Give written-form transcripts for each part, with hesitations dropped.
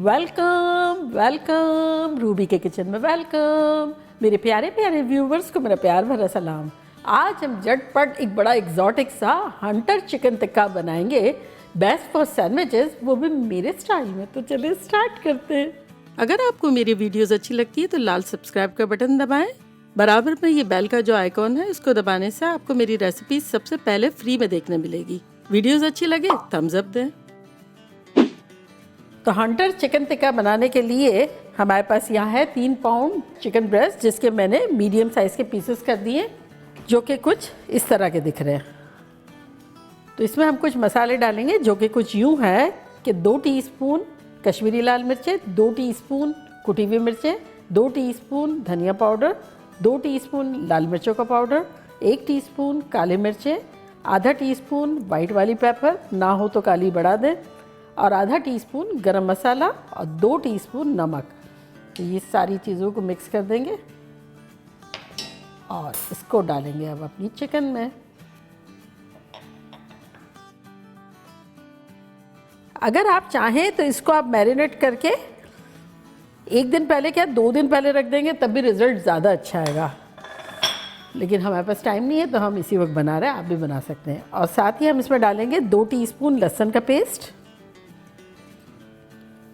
Welcome welcome Ruby के kitchen में welcome. मेरे प्यारे प्यारे व्यूवर्स को मेरा प्यार भरा सलाम। आज हम झटपट एक बड़ा एग्जॉटिक सा हंटर चिकन टिक्का बनाएंगे, बेस्ट फॉर सैंडविचेस, वो भी मेरे स्टाइल में। तो चलिए स्टार्ट करते हैं। अगर आपको मेरी वीडियोस अच्छी लगती है तो लाल सब्सक्राइब का बटन दबाएं। बराबर में ये बेल का जो आइकॉन है इसको दबाने से आपको मेरी रेसिपी सबसे पहले फ्री में देखने मिलेगी। वीडियोस अच्छी लगे थम्स अप दें। तो हंटर चिकन टिक्का बनाने के लिए हमारे पास यहाँ है 3 पाउंड चिकन ब्रेस्ट, जिसके मैंने मीडियम साइज़ के पीसेस कर दिए, जो कि कुछ इस तरह के दिख रहे हैं। तो इसमें हम कुछ मसाले डालेंगे जो कि कुछ यूँ है कि 2 टीस्पून कश्मीरी लाल मिर्चें, 2 टीस्पून कुटी हुई मिर्चें, 2 टीस्पून धनिया पाउडर, 2 टीस्पून लाल मिर्चों का पाउडर, 1 टीस्पून काले मिर्चें, आधा टीस्पून वाइट वाली पेपर, ना हो तो काली बढ़ा दें, और आधा टीस्पून गरम मसाला और 2 टीस्पून नमक। तो ये सारी चीज़ों को मिक्स कर देंगे और इसको डालेंगे अब अपनी चिकन में। अगर आप चाहें तो इसको आप मैरिनेट करके 1 दिन पहले क्या 2 दिन पहले रख देंगे, तब भी रिज़ल्ट ज़्यादा अच्छा आएगा। लेकिन हमारे पास टाइम नहीं है तो हम इसी वक्त बना रहे हैं, आप भी बना सकते हैं। और साथ ही हम इसमें डालेंगे 2 टीस्पून लहसुन का पेस्ट,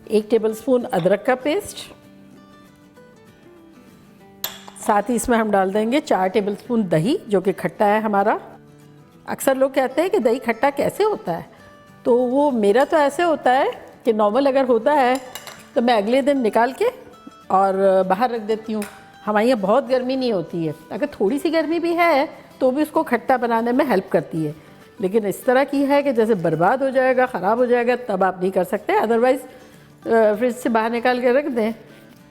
1 टेबलस्पून अदरक का पेस्ट, साथ ही इसमें हम डाल देंगे 4 टेबलस्पून दही, जो कि खट्टा है हमारा। अक्सर लोग कहते हैं कि दही खट्टा कैसे होता है, तो वो मेरा तो ऐसे होता है कि नॉर्मल अगर होता है तो मैं अगले दिन निकाल के और बाहर रख देती हूँ। हमारे यहाँ बहुत गर्मी नहीं होती है, अगर थोड़ी सी गर्मी भी है तो भी उसको खट्टा बनाने में हेल्प करती है। लेकिन इस तरह की है कि जैसे बर्बाद हो जाएगा, ख़राब हो जाएगा, तब आप नहीं कर सकते। अदरवाइज़ फ्रिज से बाहर निकाल के रख दें,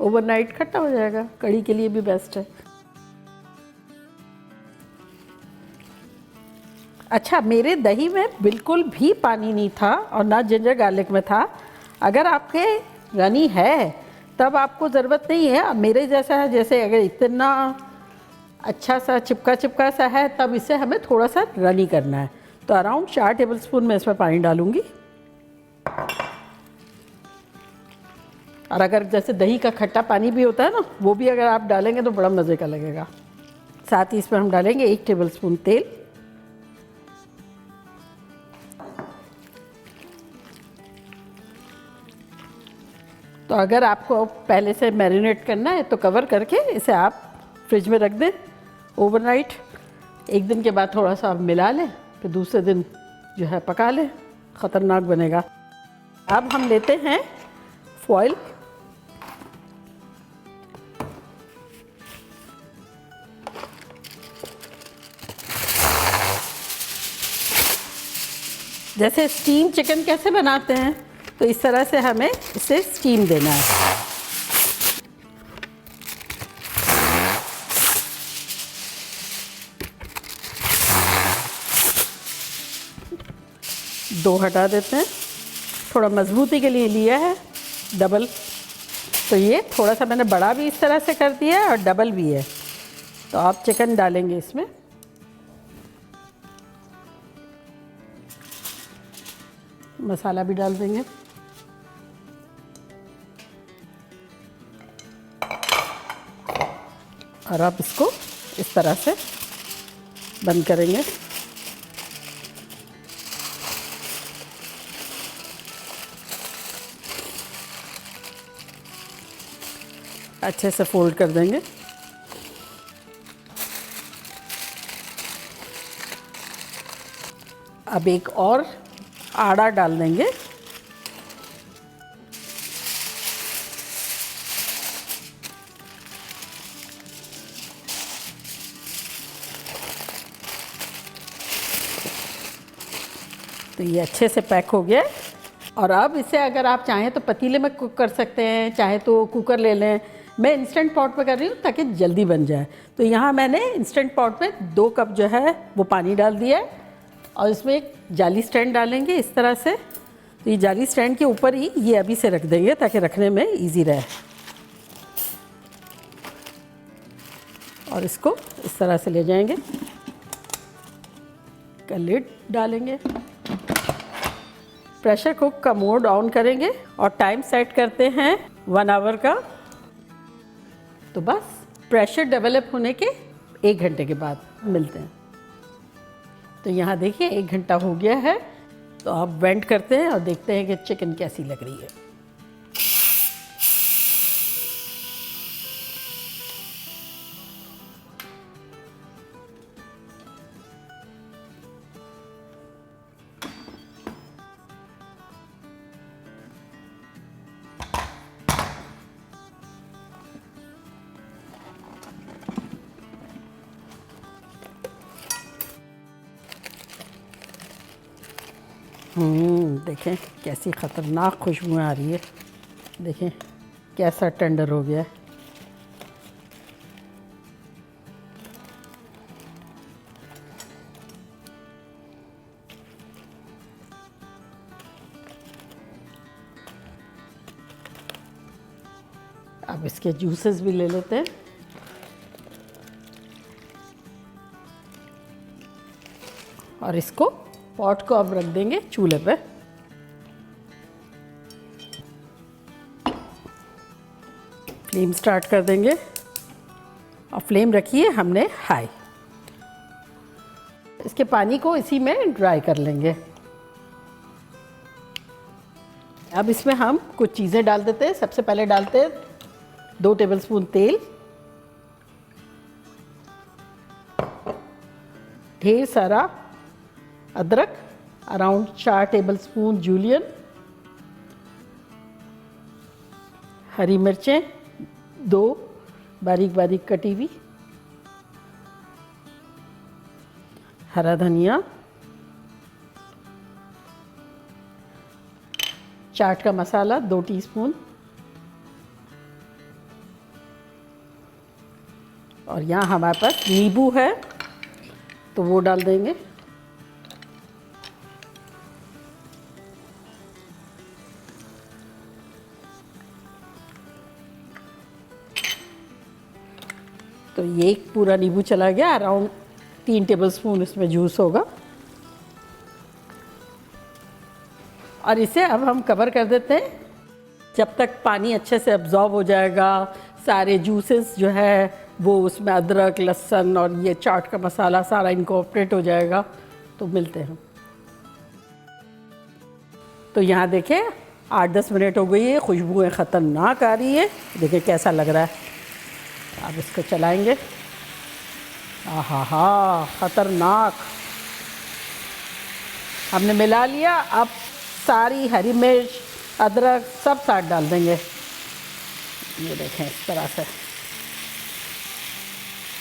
ओवरनाइट खट्टा हो जाएगा, कढ़ी के लिए भी बेस्ट है। अच्छा, मेरे दही में बिल्कुल भी पानी नहीं था और ना जिंजर गार्लिक में था। अगर आपके रनी है तब आपको ज़रूरत नहीं है। अब मेरे जैसा है, जैसे अगर इतना अच्छा सा चिपका चिपका सा है तब इसे हमें थोड़ा सा रनी करना है। तो अराउंड 4 टेबलस्पून मैं इसमें पानी डालूँगी। और अगर जैसे दही का खट्टा पानी भी होता है ना, वो भी अगर आप डालेंगे तो बड़ा मज़े का लगेगा। साथ ही इसमें हम डालेंगे 1 टेबलस्पून तेल, तो अगर आपको पहले से मैरिनेट करना है तो कवर करके इसे आप फ्रिज में रख दें ओवरनाइट। 1 दिन के बाद थोड़ा सा मिला लें, फिर दूसरे दिन जो है पका लें, ख़तरनाक बनेगा। अब हम लेते हैं फॉइल, जैसे स्टीम चिकन कैसे बनाते हैं तो इस तरह से हमें इसे स्टीम देना है। दो हटा देते हैं, थोड़ा मजबूती के लिए लिया है डबल। तो ये थोड़ा सा मैंने बड़ा भी इस तरह से कर दिया है और डबल भी है। तो आप चिकन डालेंगे इसमें, मसाला भी डाल देंगे, और आप इसको इस तरह से बंद करेंगे। अच्छे से फोल्ड कर देंगे। अब एक और आड़ा डाल देंगे, तो ये अच्छे से पैक हो गया। और अब इसे अगर आप चाहें तो पतीले में कुक कर सकते हैं, चाहे तो कुकर ले लें। मैं इंस्टेंट पॉट पे कर रही हूँ ताकि जल्दी बन जाए। तो यहाँ मैंने इंस्टेंट पॉट में 2 कप जो है वो पानी डाल दिया है और इसमें एक जाली स्टैंड डालेंगे इस तरह से। तो ये जाली स्टैंड के ऊपर ही ये अभी से रख देंगे ताकि रखने में इजी रहे। और इसको इस तरह से ले जाएंगे, का लिड डालेंगे प्रेशर कुक का मोड ऑन करेंगे और टाइम सेट करते हैं 1 आवर का। तो बस प्रेशर डेवलप होने के 1 घंटे के बाद मिलते हैं। तो यहाँ देखिए 1 घंटा हो गया है। तो आप वेंट करते हैं और देखते हैं कि चिकन कैसी लग रही है। देखें कैसी ख़तरनाक खुशबू आ रही है। देखें कैसा टेंडर हो गया है। अब इसके जूसेस भी ले लेते हैं। और इसको पॉट को अब रख देंगे चूल्हे पे। फ्लेम स्टार्ट कर देंगे और फ्लेम रखिए हमने हाई। इसके पानी को इसी में ड्राई कर लेंगे। अब इसमें हम कुछ चीज़ें डाल देते हैं। सबसे पहले डालते हैं 2 टेबलस्पून तेल, ढेर सारा अदरक, अराउंड 4 टेबलस्पून जूलियन, हरी मिर्चें 2 बारीक बारीक कटी हुई, हरा धनिया, चाट का मसाला 2 टीस्पून और यहाँ हमारे पास नींबू है तो वो डाल देंगे। तो ये एक पूरा नींबू चला गया। अराउंड 3 टेबलस्पून इसमें जूस होगा और इसे अब हम कवर कर देते हैं जब तक पानी अच्छे से अब्जॉर्ब हो जाएगा। सारे जूसेस जो है वो उसमें अदरक, लहसुन और ये चाट का मसाला सारा इनकॉर्पोरेट हो जाएगा। तो मिलते हैं। तो यहाँ देखें 8-10 मिनट हो गई है। खुशबुएँ ख़तरनाक आ रही है। देखिए कैसा लग रहा है। अब इसको चलाएंगे। आहा ख़तरनाक हमने मिला लिया। अब सारी हरी मिर्च, अदरक सब साथ डाल देंगे। ये देखें इस तरह से।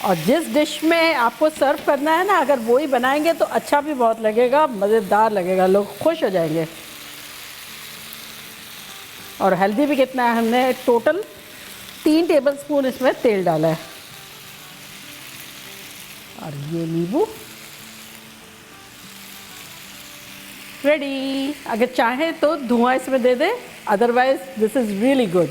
और जिस डिश में आपको सर्व करना है ना, अगर वो ही बनाएंगे तो अच्छा भी बहुत लगेगा, मज़ेदार लगेगा, लोग खुश हो जाएंगे। और हेल्दी भी कितना है, हमने टोटल 3 टेबलस्पून इसमें तेल डाला है। और ये नींबू रेडी। अगर चाहें तो धुआं इसमें दे दें, otherwise this is really good.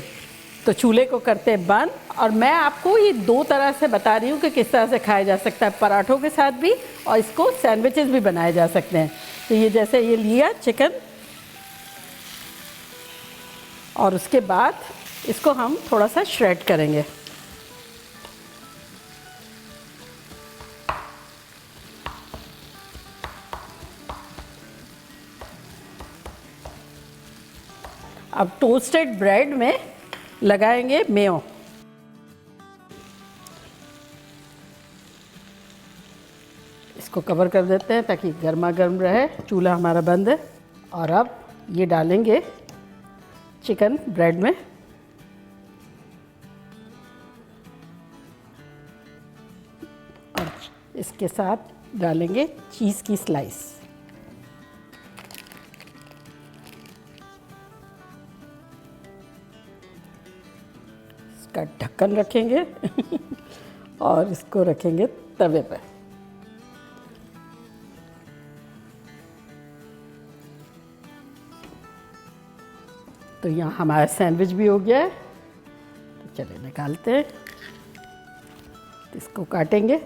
तो चूल्हे को करते हैं बंद। और मैं आपको ये 2 तरह से बता रही हूँ कि किस तरह से खाया जा सकता है, पराठों के साथ भी और इसको सैंडविचेस भी बनाए जा सकते हैं। तो ये जैसे ये लिया चिकन और उसके बाद इसको हम थोड़ा सा श्रेड करेंगे। अब टोस्टेड ब्रेड में लगाएंगे मेयो। इसको कवर कर देते हैं ताकि गर्मा गर्म रहे। चूल्हा हमारा बंद है। और अब ये डालेंगे चिकन ब्रेड में। और इसके साथ डालेंगे चीज़ की स्लाइस। इसका ढक्कन रखेंगे और इसको रखेंगे तवे पर। तो यहाँ हमारा सैंडविच भी हो गया है। तो चलिए निकालते हैं। इसको काटेंगे।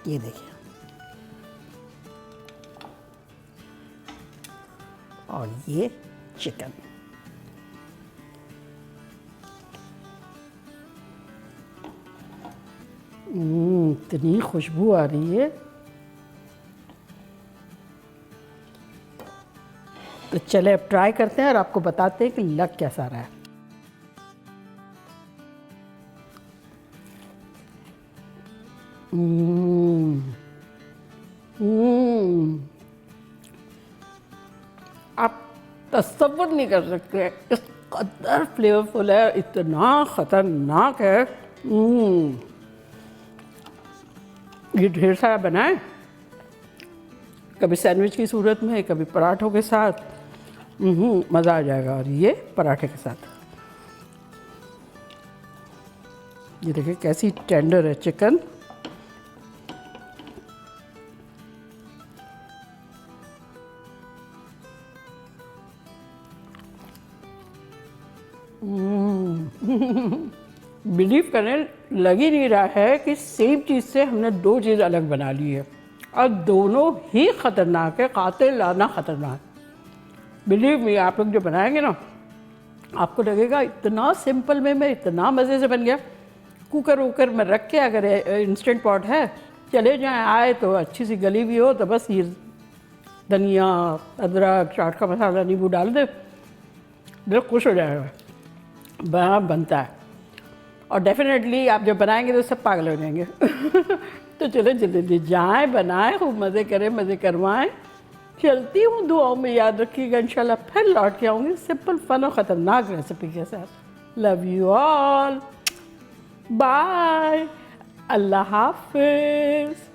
ये देखिए, और ये चिकन। इतनी खुशबू आ रही है। तो चले अब ट्राई करते हैं और आपको बताते हैं कि लग कैसा रहा है। आप तसव्वुर नहीं कर सकते, इस कदर फ्लेवरफुल है, इतना ख़तरनाक है। ये ढेर सारा बनाए, कभी सैंडविच की सूरत में, कभी पराठों के साथ, मज़ा आ जाएगा। और ये पराठे के साथ, ये देखिए कैसी टेंडर है चिकन। बिलीव करें, लग ही नहीं रहा है कि सेम चीज़ से हमने दो चीज़ अलग बना ली है और दोनों ही ख़तरनाक है, कातिलाना ख़तरनाक। बिलीव मी, आप लोग जो बनाएंगे ना, आपको लगेगा इतना सिंपल में इतना मज़े से बन गया। कुकर वूकर में रख के, अगर इंस्टेंट पॉट है, चले जाएं, आए तो अच्छी सी गली भी हो तो बस ये धनिया, अदरक, चाट का मसाला, नींबू डाल दे, दिल खुश हो जाएगा। बड़ा बनता है और डेफिनेटली आप जब बनाएंगे तो सब पागल हो जाएंगे। तो चलो जल्दी जाएं, बनाएं, खूब मज़े करें, मज़े करवाएं। चलती हूँ, दुआओं में याद रखिएगा। इंशाल्लाह फिर लौट के आऊँगी सिंपल, फन और ख़तरनाक रेसिपी के साथ। लव यू ऑल, बाय, अल्लाह हाफिज़।